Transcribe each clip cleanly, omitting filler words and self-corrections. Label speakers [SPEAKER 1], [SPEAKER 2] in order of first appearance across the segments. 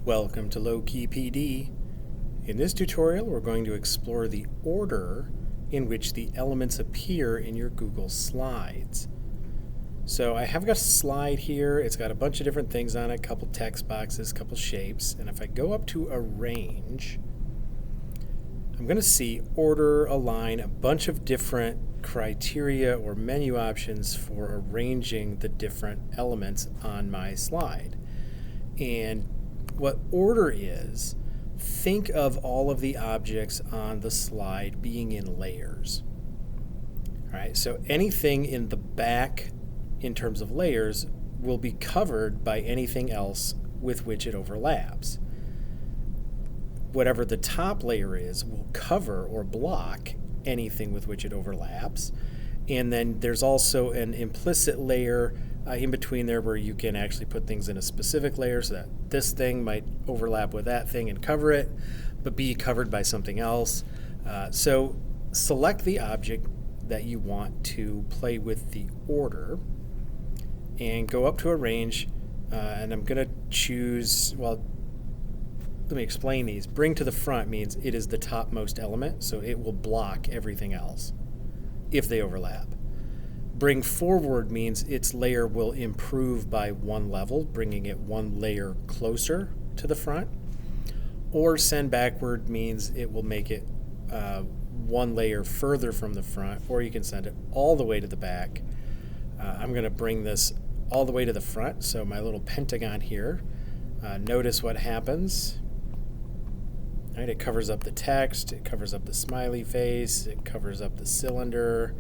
[SPEAKER 1] Welcome to Low-Key PD. In this tutorial, we're going to explore the order in which the elements appear in your Google Slides. So I have got a slide here. It's got a bunch of different things on it, a couple text boxes, a couple shapes. And if I go up to Arrange, I'm going to see Order, Align, a bunch of different criteria or menu options for arranging the different elements on my slide. And what order is, think of all of the objects on the slide being in layers. All right, so anything in the back in terms of layers will be covered by anything else with which it overlaps. Whatever the top layer is will cover or block anything with which it overlaps. And then there's also an implicit layer in between there where you can actually put things in a specific layer so that this thing might overlap with that thing and cover it, but be covered by something else. So select the object that you want to play with the order and go up to Arrange, and I'm going to choose, well, let me explain these. Bring to the front means it is the topmost element, so it will block everything else if they overlap. Bring forward means its layer will improve by one level, bringing it one layer closer to the front. Or send backward means it will make it one layer further from the front, or you can send it all the way to the back. I'm going to bring this all the way to the front, so my little pentagon here. Notice what happens. Right, it covers up the text, it covers up the smiley face, it covers up the cylinder,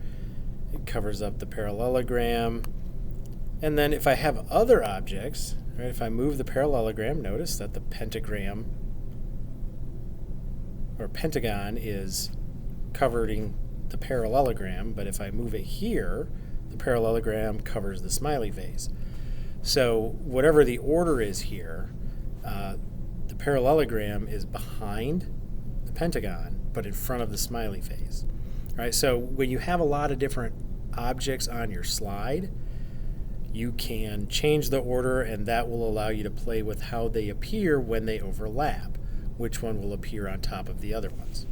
[SPEAKER 1] it covers up the parallelogram. And then if I have other objects, right, if I move the parallelogram, notice that the pentagon is covering the parallelogram, but if I move it here, the parallelogram covers the smiley face. So whatever the order is here, the parallelogram is behind the pentagon, but in front of the smiley face. All right, so when you have a lot of different objects on your slide, you can change the order, and that will allow you to play with how they appear when they overlap, which one will appear on top of the other ones.